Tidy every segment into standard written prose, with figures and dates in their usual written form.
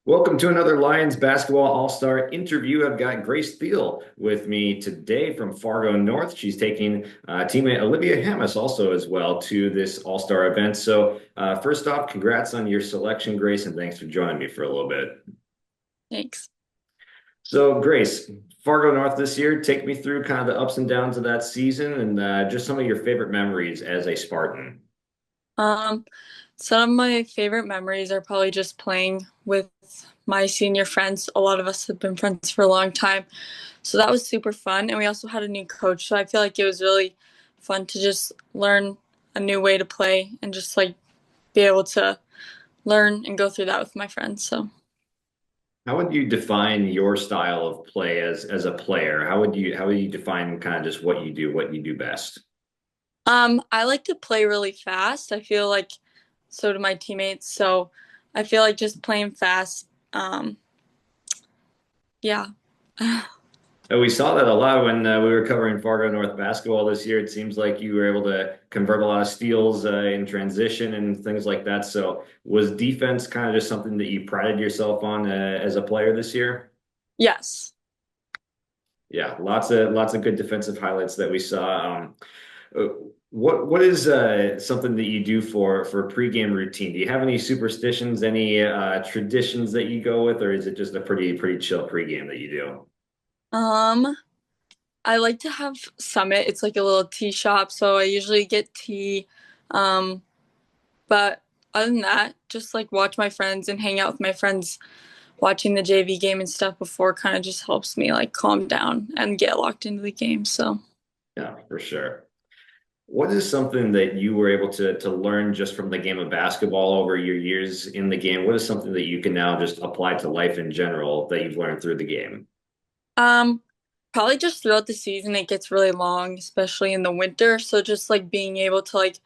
Welcome to another Lions basketball all-star interview. I've got Grace Thiel with me today from Fargo North. She's taking teammate Olivia Hammis also as well to this all-star event. So first off, congrats on your selection, Grace, and thanks for joining me for a little bit. Thanks. So Grace, Fargo North this year, take me through kind of the ups and downs of that season and just some of your favorite memories as a Spartan. Um, some of my favorite memories are probably just playing with my senior friends. A lot of us have been friends for a long time. So that was super fun. And we also had a new coach. So I feel like it was really fun to just learn a new way to play and just like be able to learn and go through that with my friends. So How would you define your style of play as a player? How would you define kind of just what you do best? I like to play really fast. I feel like so do my teammates. So I feel like just playing fast. Yeah. We saw that a lot when we were covering Fargo North basketball this year. It seems like you were able to convert a lot of steals in transition and things like that. So, was defense kind of just something that you prided yourself on as a player this year? Yes. Yeah, lots of good defensive highlights that we saw. Uh, what is something that you do for pregame routine? Do you have any superstitions, any traditions that you go with, or is it just a pretty chill pregame that you do? Um, I like to have Summit. It's like a little tea shop, so I usually get tea. Um, but other than that, just like watch my friends and hang out with my friends watching the JV game and stuff before kind of just helps me like calm down and get locked into the game. So, Yeah, for sure. What is something that you were able to learn just from the game of basketball over your years in the game? What is something that you can now just apply to life in general that you've learned through the game? um, probably just throughout the season it gets really long, especially in the winter. So just like being able to like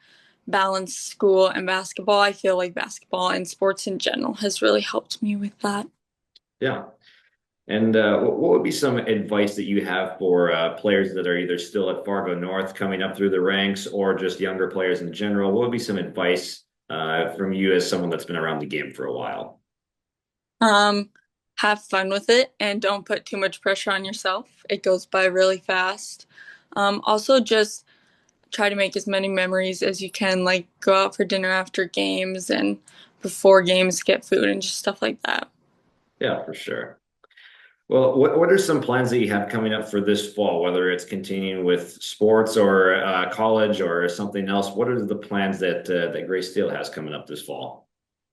balance school and basketball, I feel like basketball and sports in general has really helped me with that. Yeah. And what would be some advice that you have for players that are either still at Fargo North coming up through the ranks or just younger players in general? What would be some advice from you as someone that's been around the game for a while? Um, have fun with it and don't put too much pressure on yourself. It goes by really fast. Also, just try to make as many memories as you can, like go out for dinner after games and before games, get food and just stuff like that. Yeah, for sure. Well, what are some plans that you have coming up for this fall, whether it's continuing with sports or college or something else? What are the plans that Grace Steele has coming up this fall?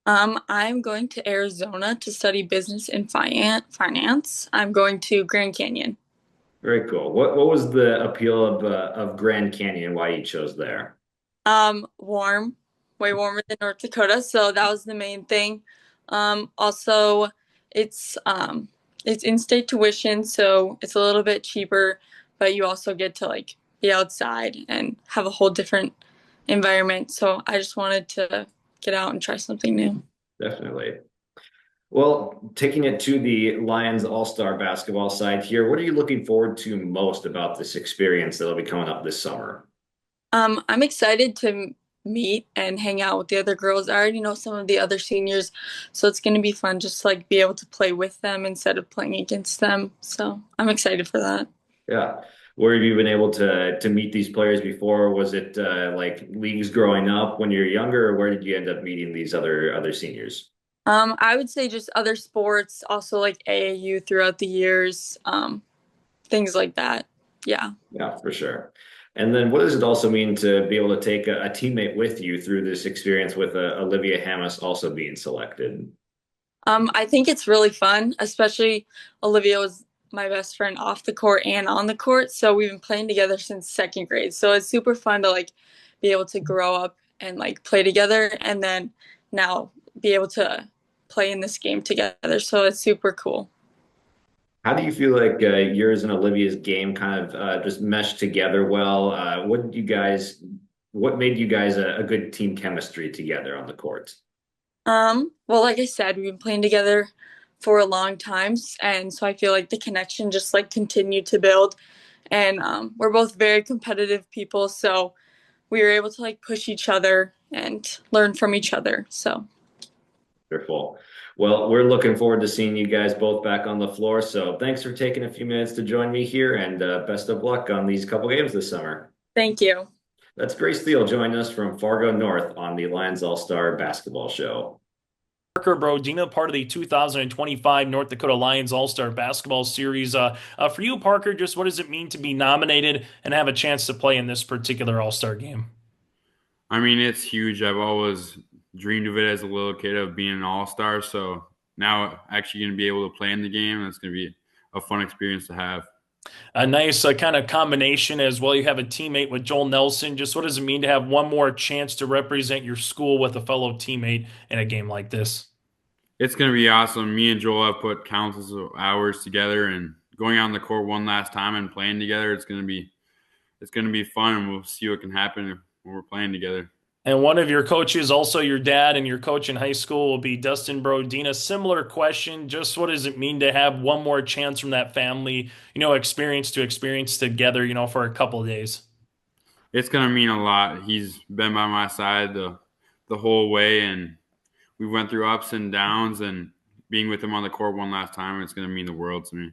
I'm going to Arizona to study business and finance. I'm going to Grand Canyon. Very cool. What was the appeal of Grand Canyon? Why you chose there? Warm, way warmer than North Dakota, so that was the main thing. Also, it's um, it's in-state tuition, so it's a little bit cheaper, but you also get to like be outside and have a whole different environment. So I just wanted to get out and try something new. Definitely. Well, taking it to the Lions All-Star basketball side here, what are you looking forward to most about this experience that'll be coming up this summer? I'm excited to meet and hang out with the other girls. I already know some of the other seniors, so it's going to be fun just like be able to play with them instead of playing against them. So I'm excited for that. Yeah. Where have you been able to meet these players before? Was it like leagues growing up when you're younger, or where did you end up meeting these other seniors? I would say just other sports, also like AAU throughout the years, things like that. Yeah. Yeah, for sure. And then what does it also mean to be able to take a teammate with you through this experience with Olivia Hammis also being selected? I think it's really fun, especially Olivia was my best friend off the court and on the court. So we've been playing together since second grade. So it's super fun to like be able to grow up and like play together and then now be able to play in this game together. So it's super cool. How do you feel like yours and Olivia's game kind of just meshed together well? What made you guys a good team chemistry together on the court? Well, like I said, we've been playing together for a long time, and so I feel like the connection just like continued to build. And we're both very competitive people, so we were able to like push each other and learn from each other. So, Wonderful. Well, we're looking forward to seeing you guys both back on the floor. So thanks for taking a few minutes to join me here, and best of luck on these couple games this summer. Thank you. That's Grace Thiel joining us from Fargo North on the Lions All-Star Basketball Show. Parker Brodina, part of the 2025 North Dakota Lions All-Star Basketball Series. For you, Parker, just what does it mean to be nominated and have a chance to play in this particular All-Star game? I mean, it's huge. I've always dreamed of it as a little kid of being an all-star. So now actually going to be able to play in the game, that's going to be a fun experience to have. A nice kind of combination as well. You have a teammate with Joel Nelson. Just what does it mean to have one more chance to represent your school with a fellow teammate in a game like this? It's going to be awesome. Me and Joel have put countless of hours together, and going out on the court one last time and playing together, it's going to be fun, and we'll see what can happen when we're playing together. And one of your coaches, also your dad and your coach in high school, will be Dustin Brodina. Similar question, just what does it mean to have one more chance from that family, experience to experience together, for a couple of days? It's going to mean a lot. He's been by my side the whole way, and we went through ups and downs, and being with him on the court one last time, it's going to mean the world to me.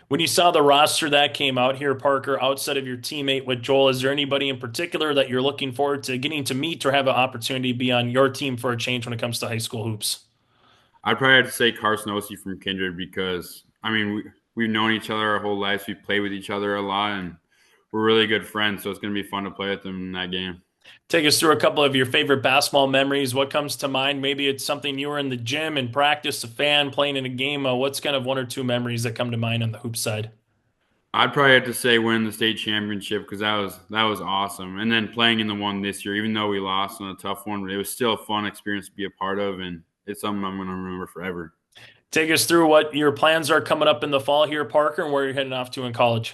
When you saw the roster that came out here, Parker, outside of your teammate with Joel, is there anybody in particular that you're looking forward to getting to meet or have an opportunity to be on your team for a change when it comes to high school hoops? I'd probably have to say Carson Ossie from Kindred because, I mean, we've known each other our whole lives. We've played with each other a lot, and we're really good friends, so it's going to be fun to play with them in that game. Take us through a couple of your favorite basketball memories. What comes to mind? Maybe it's something you were in the gym in practice, a fan playing in a game. What's kind of one or two memories that come to mind on the hoop side? I'd probably have to say win the state championship because that was awesome. And then playing in the one this year, even though we lost on a tough one, it was still a fun experience to be a part of, and it's something I'm going to remember forever. Take us through what your plans are coming up in the fall here, Parker, and where you're heading off to in college.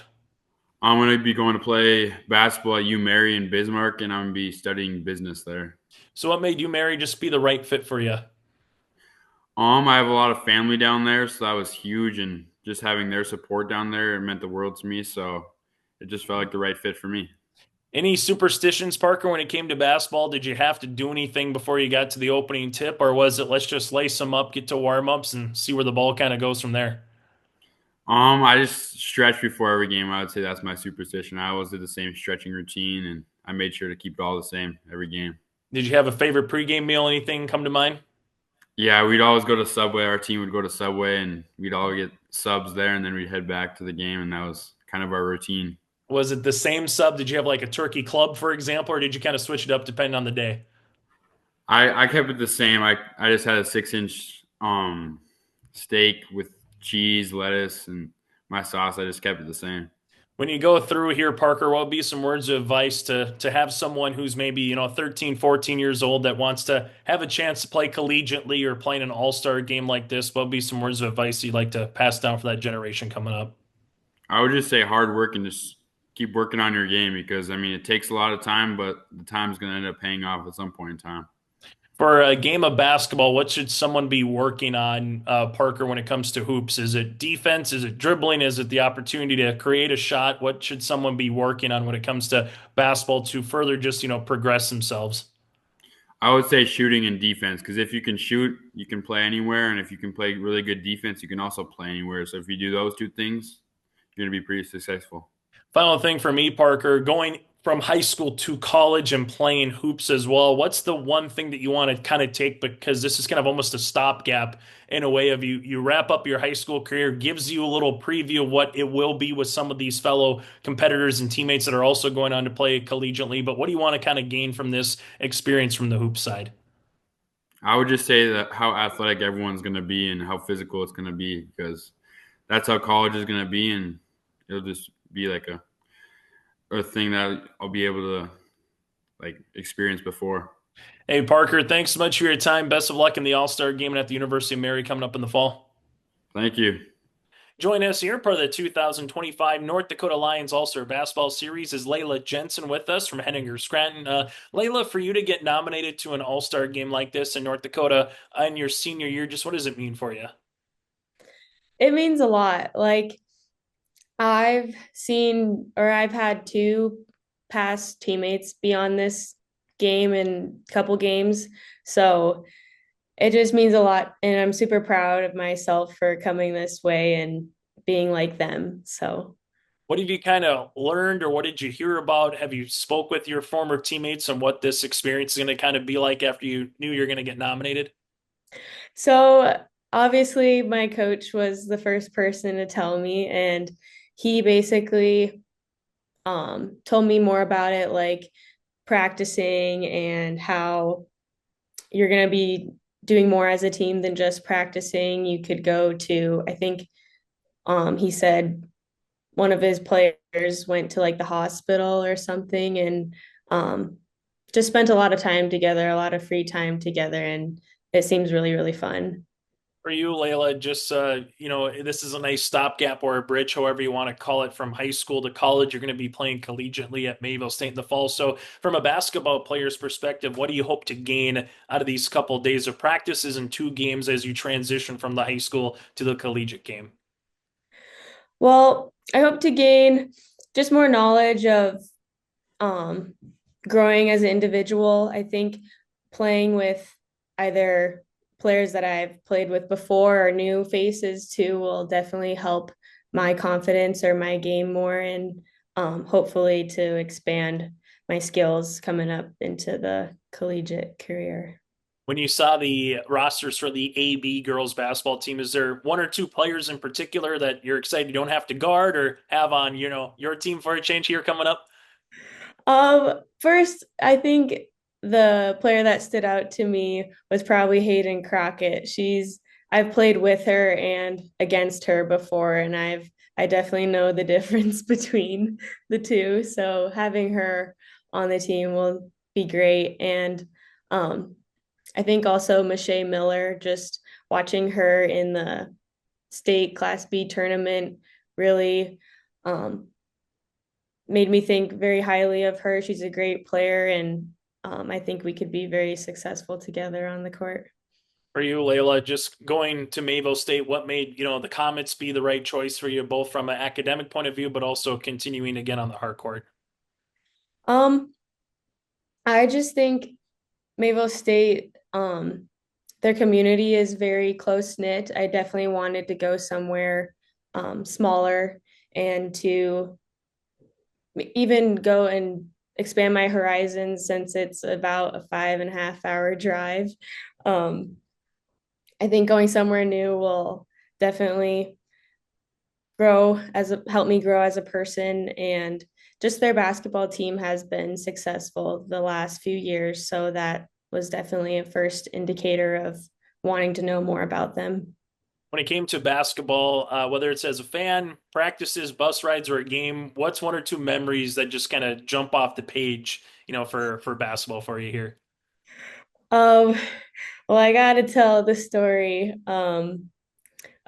I'm going to be going to play basketball at UMary in Bismarck, and I'm going to be studying business there. So what made UMary just be the right fit for you? I have a lot of family down there, so that was huge, and just having their support down there, it meant the world to me, so it just felt like the right fit for me. Any superstitions, Parker, when it came to basketball? Did you have to do anything before you got to the opening tip, or was it let's just lace them up, get to warm-ups, and see where the ball kind of goes from there? I just stretch before every game. I would say that's my superstition. I always did the same stretching routine, and I made sure to keep it all the same every game. Did you have a favorite pregame meal? Anything come to mind? Yeah, we'd always go to Subway. Our team would go to Subway, and we'd all get subs there, and then we'd head back to the game, and that was kind of our routine. Was it the same sub? Did you have like a turkey club, for example, or did you kind of switch it up depending on the day? I kept it the same. I just had a 6-inch steak with cheese, lettuce, and my sauce. I just kept it the same. When you go through here, Parker, what would be some words of advice to have someone who's maybe, 13, 14 years old that wants to have a chance to play collegiately or play in an all-star game like this? What would be some words of advice you'd like to pass down for that generation coming up? I would just say hard work and just keep working on your game because, I mean, it takes a lot of time, but the time's going to end up paying off at some point in time. For a game of basketball, what should someone be working on, Parker, when it comes to hoops? Is it defense? Is it dribbling? Is it the opportunity to create a shot? What should someone be working on when it comes to basketball to further just, progress themselves? I would say shooting and defense because if you can shoot, you can play anywhere. And if you can play really good defense, you can also play anywhere. So if you do those two things, you're going to be pretty successful. Final thing for me, Parker, going from high school to college and playing hoops as well, what's the one thing that you want to kind of take, because this is kind of almost a stopgap in a way of you wrap up your high school career, gives you a little preview of what it will be with some of these fellow competitors and teammates that are also going on to play collegiately. But what do you want to kind of gain from this experience from the hoop side? I would just say that how athletic everyone's going to be and how physical it's going to be because that's how college is going to be, and it'll just be like a thing that I'll be able to like experience before. Hey, Parker, thanks so much for your time. Best of luck in the All-Star game and at the University of Mary coming up in the fall. Thank you. Join us here for the 2025 North Dakota Lions All-Star Basketball Series is Laela Jensen with us from Hettinger-Scranton. Laela, for you to get nominated to an All-Star game like this in North Dakota in your senior year, just what does it mean for you? It means a lot. Like I've had two past teammates be on this game and couple games. So it just means a lot. And I'm super proud of myself for coming this way and being like them. So, What have you kind of learned or what did you hear about? Have you spoke with your former teammates on what this experience is going to kind of be like after you knew you're going to get nominated? so obviously my coach was the first person to tell me, and he basically told me more about it, like practicing and how you're going to be doing more as a team than just practicing. You could go to, I think he said one of his players went to like the hospital or something, and um, just spent a lot of time together, a lot of free time together. And it seems really, really fun. For you, Laela, just this is a nice stopgap or a bridge, however you want to call it, from high school to college. You're going to be playing collegiately at Mayville State in the fall. So, from a basketball player's perspective, what do you hope to gain out of these couple of days of practices and two games as you transition from the high school to the collegiate game? Well, I hope to gain just more knowledge of um, growing as an individual. I think playing with either players that I've played with before or new faces too will definitely help my confidence or my game more, and hopefully to expand my skills coming up into the collegiate career. When you saw the rosters for the AB girls basketball team, is there one or two players in particular that you're excited you don't have to guard or have on, your team for a change here coming up? First, I think the player that stood out to me was probably Hayden Crockett. I've played with her and against her before, and I definitely know the difference between the two. So having her on the team will be great. And um, I think also Mache Miller, just watching her in the state Class B tournament really um, made me think very highly of her. She's a great player, and I think we could be very successful together on the court. For you, Laela, just going to Mayville State, what made, the Comets be the right choice for you, both from an academic point of view, but also continuing again on the hard court? Um, I just think Mayville State, their community is very close knit. I definitely wanted to go somewhere smaller and to even go and expand my horizons since it's about a 5.5 hour drive. Um, I think going somewhere new will definitely help me grow as a person, and just their basketball team has been successful the last few years, so that was definitely a first indicator of wanting to know more about them. When it came to basketball, whether it's as a fan, practices, bus rides, or a game, what's one or two memories that just kind of jump off the page, for basketball for you here? Um, well, I got to tell the story of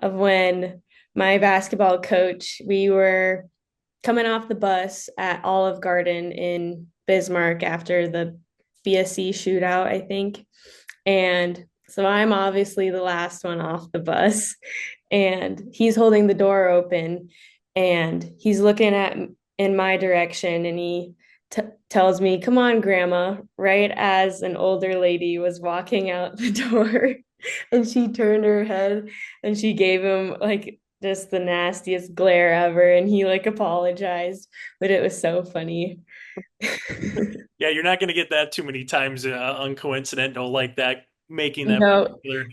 when my basketball coach, we were coming off the bus at Olive Garden in Bismarck after the BSC shootout, I think. And so I'm obviously the last one off the bus, and he's holding the door open, and he's looking at in my direction, and he tells me, "Come on, Grandma," right as an older lady was walking out the door. And she turned her head and she gave him like just the nastiest glare ever, and he like apologized, but it was so funny. Yeah, you're not going to get that too many times, uncoincidental like that, making that No. particular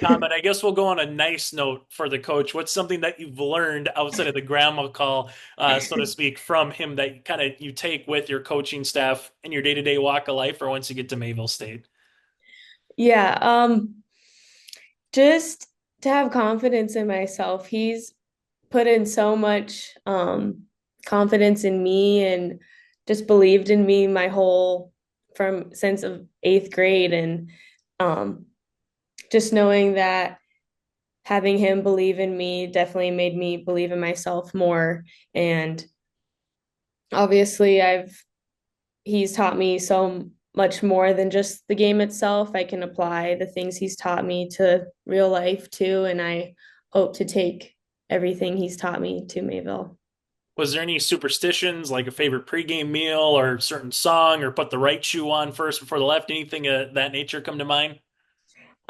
comment. I guess we'll go on a nice note for the coach. What's something that you've learned outside of the grandma call, so to speak, from him that kind of you take with your coaching staff in your day-to-day walk of life or once you get to Mayville State? Yeah, just to have confidence in myself. He's put in so much confidence in me and just believed in me my whole from since of 8th grade, and um, just knowing that having him believe in me definitely made me believe in myself more. And obviously I've he's taught me so much more than just the game itself. I can apply the things he's taught me to real life too, and I hope to take everything he's taught me to Mayville. Was there any superstitions, like a favorite pregame meal or certain song, or put the right shoe on first before the left? Anything of that nature come to mind?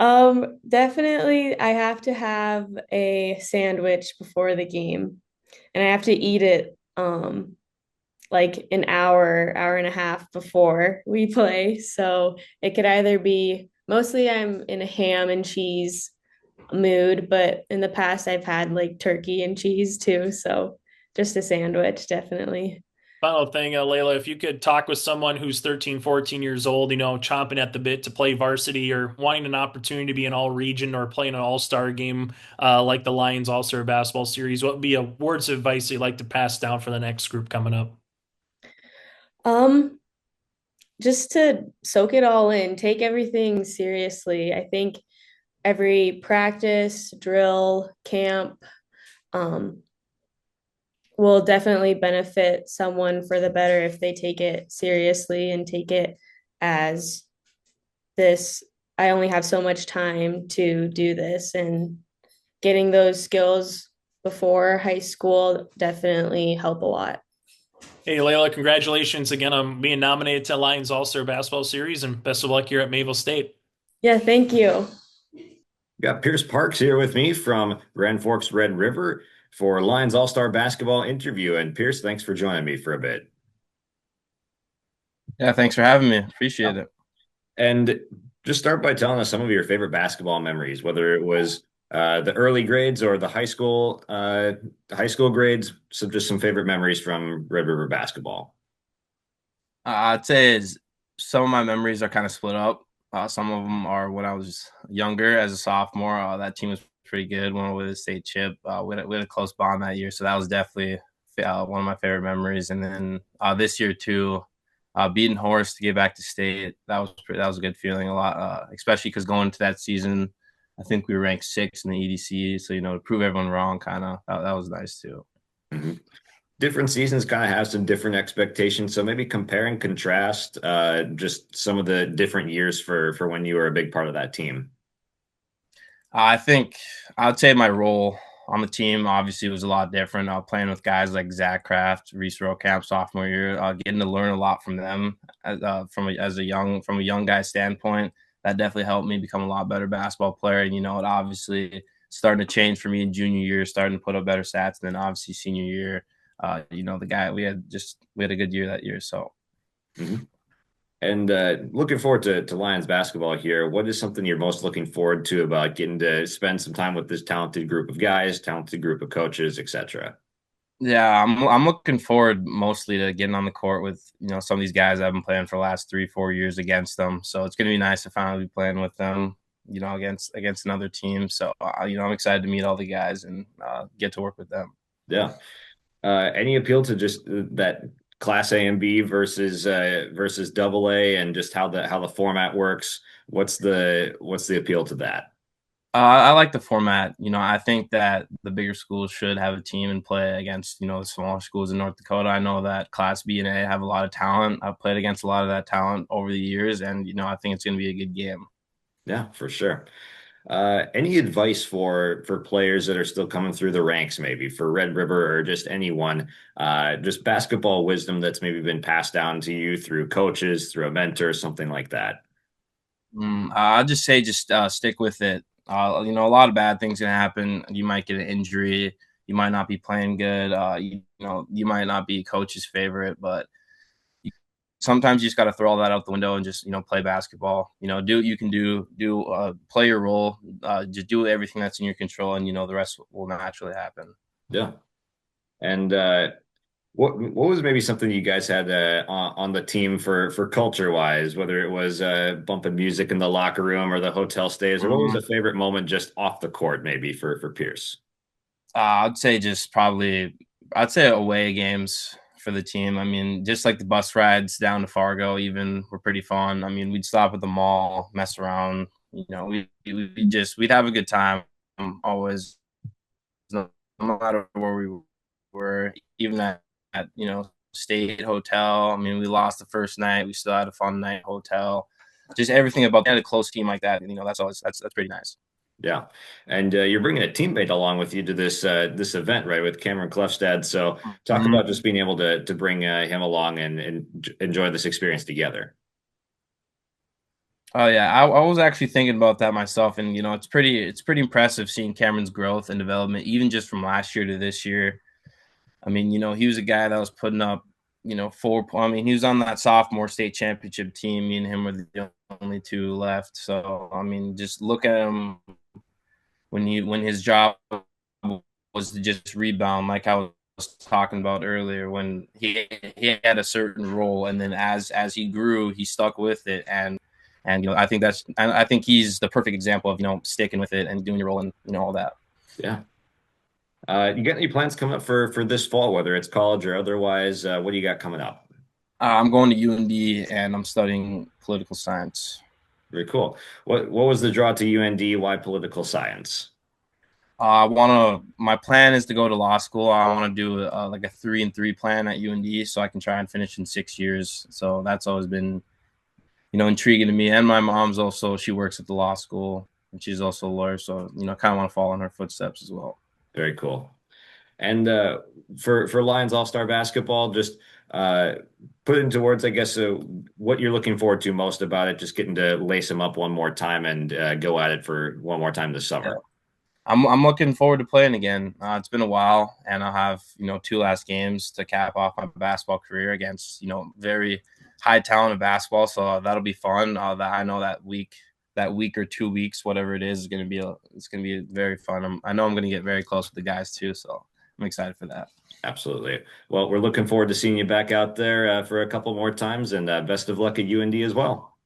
Definitely I have to have a sandwich before the game, and I have to eat it like an hour and a half before we play. So it could either be, mostly I'm in a ham and cheese mood, but in the past I've had like turkey and cheese too. So just a sandwich, definitely. Final thing, Laela, if you could talk with someone who's 13, 14 years old, chomping at the bit to play varsity or wanting an opportunity to be an all region or play in an all-star game like the Lions All-Star Basketball Series, what would be a words of advice you'd like to pass down for the next group coming up? Um, just to soak it all in, take everything seriously. I think every practice, drill, camp, um, will definitely benefit someone for the better if they take it seriously and take it as this. I only have so much time to do this, and getting those skills before high school definitely help a lot. Hey, Laela, congratulations again on being nominated to Lions All-Star Basketball Series and best of luck here at Mayville State. Yeah, thank you. Got Pearce Parks here with me from Grand Forks Red River for Lions All-Star Basketball interview. And Pearce, thanks for joining me for a bit. Yeah, thanks for having me. Appreciate it. And just start by telling us some of your favorite basketball memories, whether it was the early grades or the high school grades. So just some favorite memories from Red River basketball. I'd say some of my memories are kind of split up. Some of them are when I was younger as a sophomore. That team was pretty good. Went with a state chip. We had a close bond that year, so that was definitely one of my favorite memories. And then this year too, beating Horace to get back to state, that was a good feeling. A lot, especially because going into that season, I think we were ranked 6th in the EDC. So to prove everyone wrong, kind of that was nice too. Mm-hmm. Different seasons kind of have some different expectations. So maybe compare and contrast just some of the different years for when you were a big part of that team. I think I'd say my role on the team obviously was a lot different. Playing with guys like Zach Kraft, Reese Camp sophomore year, getting to learn a lot from them from a young guy standpoint. That definitely helped me become a lot better basketball player. And it obviously starting to change for me in junior year, starting to put up better stats. And then obviously senior year, the guy we had a good year that year. So. Mm-hmm. And looking forward to Lions basketball here. What is something you're most looking forward to about getting to spend some time with this talented group of guys, talented group of coaches, etc.? Yeah, I'm looking forward mostly to getting on the court with some of these guys I've been playing for the last 3-4 years against them. So it's gonna be nice to finally be playing with them, against another team. So I'm excited to meet all the guys and get to work with them. Yeah. Any appeal to just that Class A and B versus Double A, and just how the format works? What's the appeal to that? I like the format. I think that the bigger schools should have a team and play against, the smaller schools in North Dakota. I know that Class B and A have a lot of talent. I've played against a lot of that talent over the years, and, I think it's going to be a good game. Yeah, for sure. Any advice for players that are still coming through the ranks, maybe for Red River or just anyone, just basketball wisdom that's maybe been passed down to you through coaches, through a mentor, something like that? I'll just say stick with it. A lot of bad things can happen. You might get an injury. You might not be playing good. You might not be coach's favorite, but sometimes you just got to throw all that out the window and just play basketball. Do what you can do play your role. Just do everything that's in your control, and the rest will naturally happen. Yeah. And what was maybe something you guys had on the team for culture wise, whether it was bumping music in the locker room or the hotel stays, or what was a favorite moment just off the court maybe for Pearce? I'd say away games for the team. I mean, just like the bus rides down to Fargo even were pretty fun. I mean, we'd stop at the mall, mess around, we'd have a good time always, no matter where we were, even at state hotel. I mean, we lost the first night. We still had a fun night hotel. Just everything about a close team like that. That's pretty nice. Yeah, and you're bringing a teammate along with you to this event, right, with Cameron Clefstad. So talk about just being able to bring him along and enjoy this experience together. Oh yeah, I was actually thinking about that myself, and it's pretty impressive seeing Cameron's growth and development, even just from last year to this year. I mean, he was a guy that was putting up, I mean, he was on that sophomore state championship team. Me and him were the only two left. So I mean, just look at him when his job was to just rebound, like I was talking about earlier, when he had a certain role, and then as he grew, he stuck with it, and I think he's the perfect example of sticking with it and doing your role and all that. Yeah. You got any plans coming up for this fall, whether it's college or otherwise? What do you got coming up? I'm going to UND and I'm studying political science. Very cool. What was the draw to UND? Why political science? My plan is to go to law school. I want to do like a 3-and-3 plan at UND so I can try and finish in 6 years. So that's always been, intriguing to me. And my mom's also, she works at the law school and she's also a lawyer. So, kind of want to follow in her footsteps as well. Very cool. And for Lions All-Star basketball, just uh, put it into words, I guess, what you're looking forward to most about it, just getting to lace them up one more time and go at it for one more time this Yeah. summer. I'm looking forward to playing again. It's been a while, and I'll have two last games to cap off my basketball career against very high talent of basketball. So that'll be fun. That I know that week or 2 weeks, whatever it is going to be. It's going to be very fun. I know I'm going to get very close with the guys too. So I'm excited for that. Absolutely. Well, we're looking forward to seeing you back out there for a couple more times, and best of luck at UND as well.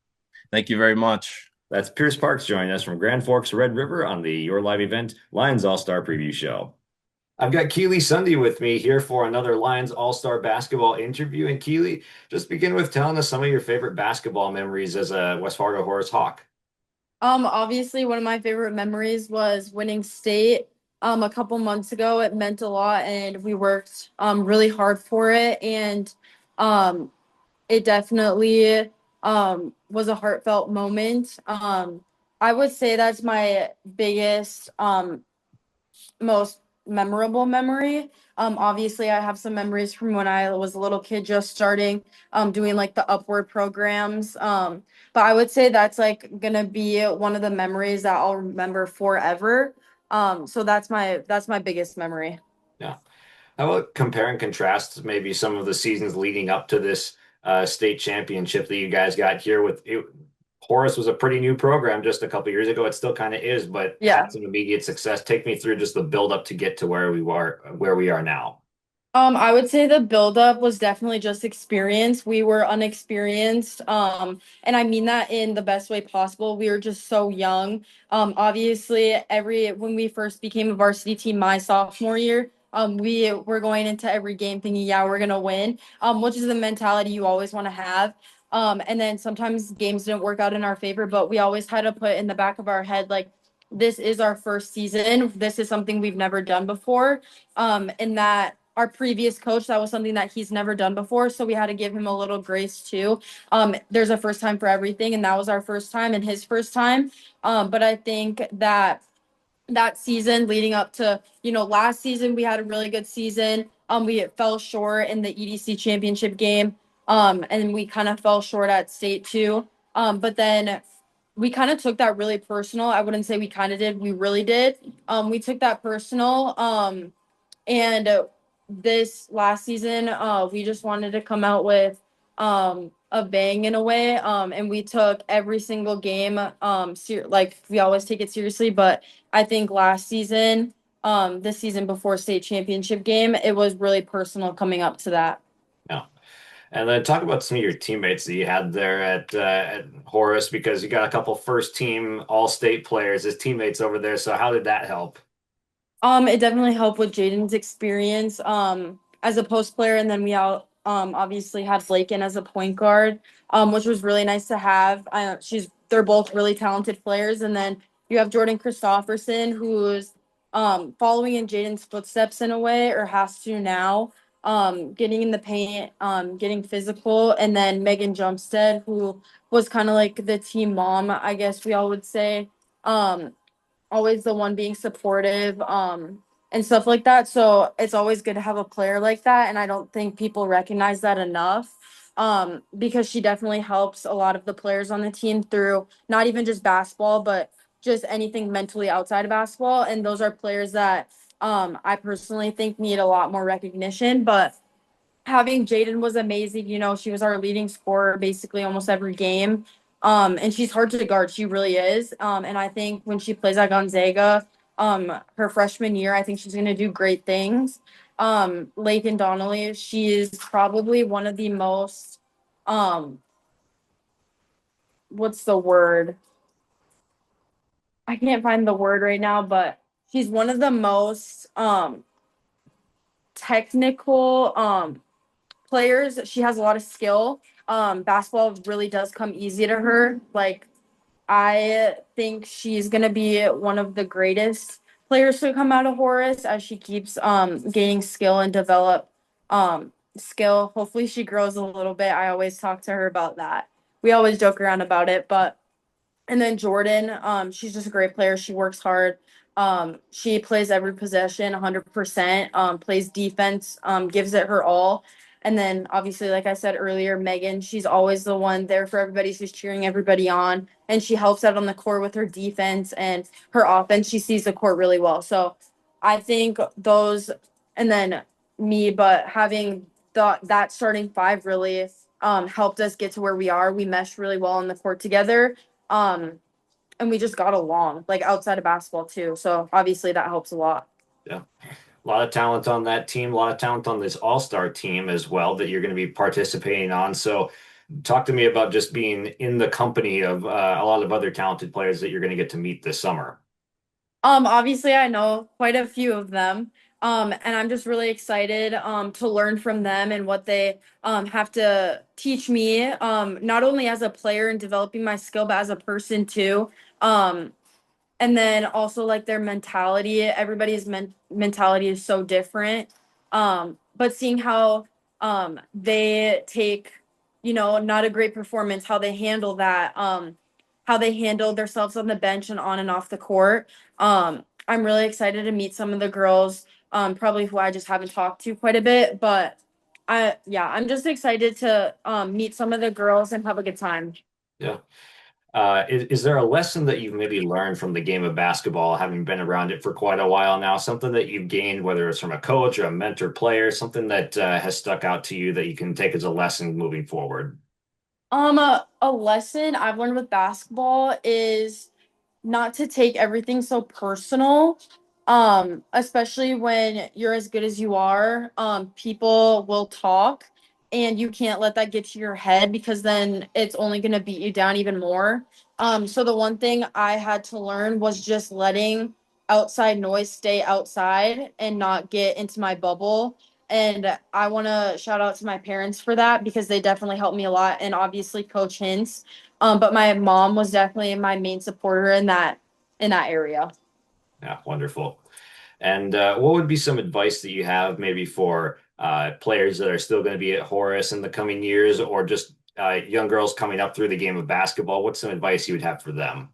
Thank you very much. That's Pearce Parks joining us from Grand Forks, Red River on the Your Live Event Lions All-Star Preview Show. I've got Keelie Sunde with me here for another Lions All-Star basketball interview. And Keelie, just begin with telling us some of your favorite basketball memories as a West Fargo Horace Hawk. Obviously one of my favorite memories was winning state a couple months ago. It meant a lot and we worked really hard for it, and um it definitely was a heartfelt moment. I would say that's my biggest most memorable memory. Obviously, I have some memories from when I was a little kid just starting doing like the upward programs. But I would say that's like gonna be one of the memories that I'll remember forever. So that's my biggest memory. Yeah. How about compare and contrast maybe some of the seasons leading up to this state championship that you guys got here with it? Horace was a pretty new program just a couple years ago. It still kind of is, but Yeah. had some immediate success. Take me through just the build up to get to where we are now. I would say the buildup was definitely just experience. We were unexperienced. And I mean that in the best way possible. We were just so young. Obviously, when we first became a varsity team my sophomore year, we were going into every game thinking, yeah, we're gonna win. Which is the mentality you always want to have. And then sometimes games didn't work out in our favor, but we always had to put in the back of our head, like, this is our first season. This is something we've never done before. And that our previous coach, that was something that he's never done before. So we had to give him a little grace too. There's a first time for everything, and that was our first time and his first time. But I think that season leading up to, last season, we had a really good season. We fell short in the EDC championship game. And we kind of fell short at state too. But then we kind of took that really personal. I wouldn't say we kind of did. We really did. We took that personal. And this last season, we just wanted to come out with a bang in a way. And we took every single game like we always take it seriously. But I think last season, this season before state championship game, it was really personal coming up to that. Yeah. And then talk about some of your teammates that you had there at Horace, because you got a couple first team all-state players as teammates over there. So how did that help? It definitely helped with Jaden's experience as a post player, and then we all obviously had Lakin as a point guard, which was really nice to have. They're both really talented players, and then you have Jordan Christopherson, who's following in Jaden's footsteps in a way, or has to now, getting in the paint, getting physical, and then Megan Jumpstead, who was kind of like the team mom, I guess we all would say. Always the one being supportive and stuff like that. So it's always good to have a player like that, and I don't think people recognize that enough. because she definitely helps a lot of the players on the team through not even just basketball, but just anything mentally outside of basketball. And those are players that I personally think need a lot more recognition. But having Jaden was amazing. You know, she was our leading scorer basically almost every game. And she's hard to guard. She really is. And I think when she plays at Gonzaga, her freshman year, I think she's going to do great things. Lake and Donnelly, she is probably one of the most, what's the word? I can't find the word right now, but she's one of the most technical players. She has a lot of skill. Basketball really does come easy to her. Like, I think she's gonna be one of the greatest players to come out of Horace as she keeps gaining skill and develop skill. Hopefully she grows a little bit. I always talk to her about that. We always joke around about it, but and then Jordan, she's just a great player. She works hard. She plays every possession 100%, plays defense, gives it her all. And then obviously, like I said earlier, Megan, she's always the one there for everybody. She's cheering everybody on, and she helps out on the court with her defense and her offense. She sees the court really well. So I think those, and then me, but having that starting five really helped us get to where we are. We meshed really well on the court together. And we just got along, like outside of basketball too. So obviously that helps a lot. Yeah. A lot of talent on that team, a lot of talent on this all-star team as well that you're going to be participating on. So talk to me about just being in the company of a lot of other talented players that you're going to get to meet this summer. Obviously I know quite a few of them. And I'm just really excited to learn from them and what they have to teach me, not only as a player and developing my skill, but as a person too. And then also like their mentality. Everybody's mentality is so different. But seeing how they take, you know, not a great performance, how they handle that, how they handle themselves on the bench and on and off the court. I'm really excited to meet some of the girls, probably who I just haven't talked to quite a bit, but I'm just excited to meet some of the girls and have a good time. Yeah. Is there a lesson that you've maybe learned from the game of basketball, having been around it for quite a while now, something that you've gained, whether it's from a coach or a mentor player, something that has stuck out to you that you can take as a lesson moving forward? A lesson I've learned with basketball is not to take everything so personal. Especially when you're as good as you are, people will talk and you can't let that get to your head because then it's only going to beat you down even more. So the one thing I had to learn was just letting outside noise stay outside and not get into my bubble. And I want to shout out to my parents for that because they definitely helped me a lot. And obviously Coach Hintz. But my mom was definitely my main supporter in that area. Yeah, wonderful. And what would be some advice that you have maybe for players that are still going to be at Horace in the coming years, or just young girls coming up through the game of basketball? What's some advice you would have for them?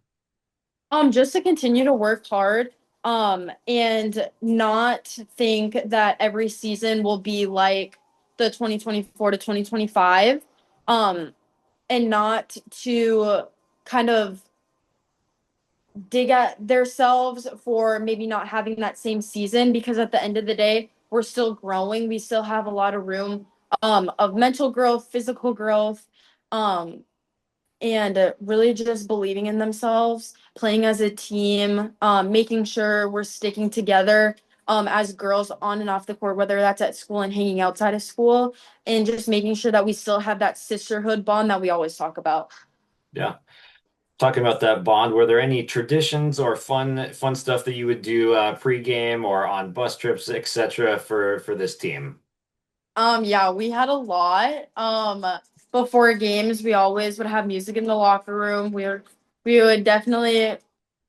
Just to continue to work hard, and not think that every season will be like the 2024 to 2025, and not to kind of dig at themselves for maybe not having that same season because at the end of the day, we're still growing. We still have a lot of room of mental growth, physical growth, and really just believing in themselves, playing as a team, making sure we're sticking together as girls on and off the court, whether that's at school and hanging outside of school, and just making sure that we still have that sisterhood bond that we always talk about. Yeah. Talking about that bond, were there any traditions or fun stuff that you would do pre-game or on bus trips, etc. for this team? Yeah, we had a lot. Before games, we always would have music in the locker room. We would definitely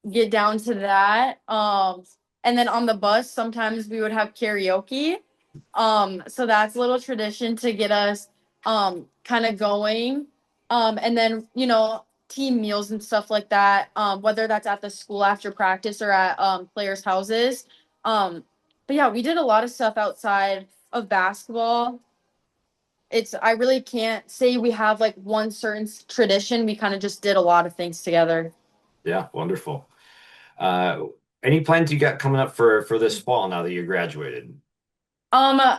get down to that. And then on the bus, sometimes we would have karaoke. So that's a little tradition to get us kind of going. And then, you know, team meals and stuff like that, whether that's at the school after practice or at players' houses. But yeah, we did a lot of stuff outside of basketball. I really can't say we have like one certain tradition. We kind of just did a lot of things together. Yeah, wonderful. Any plans you got coming up for this fall now that you graduated?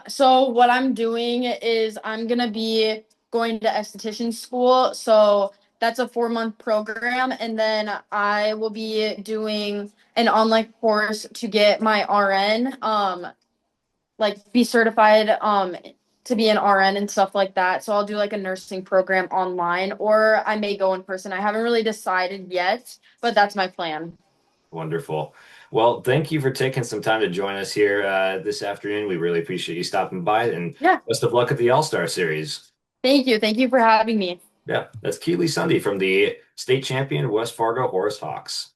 So what I'm doing is I'm gonna be going to esthetician school. So that's a 4-month program, and then I will be doing an online course to get my RN, like be certified, to be an RN and stuff like that. So I'll do like a nursing program online, or I may go in person. I haven't really decided yet, but that's my plan. Wonderful. Well, thank you for taking some time to join us here this afternoon. We really appreciate you stopping by, and Yeah. best of luck at the All-Star Series. Thank you. Thank you for having me. Yeah, that's Keelie Sunde from the state champion West Fargo Horace Hawks.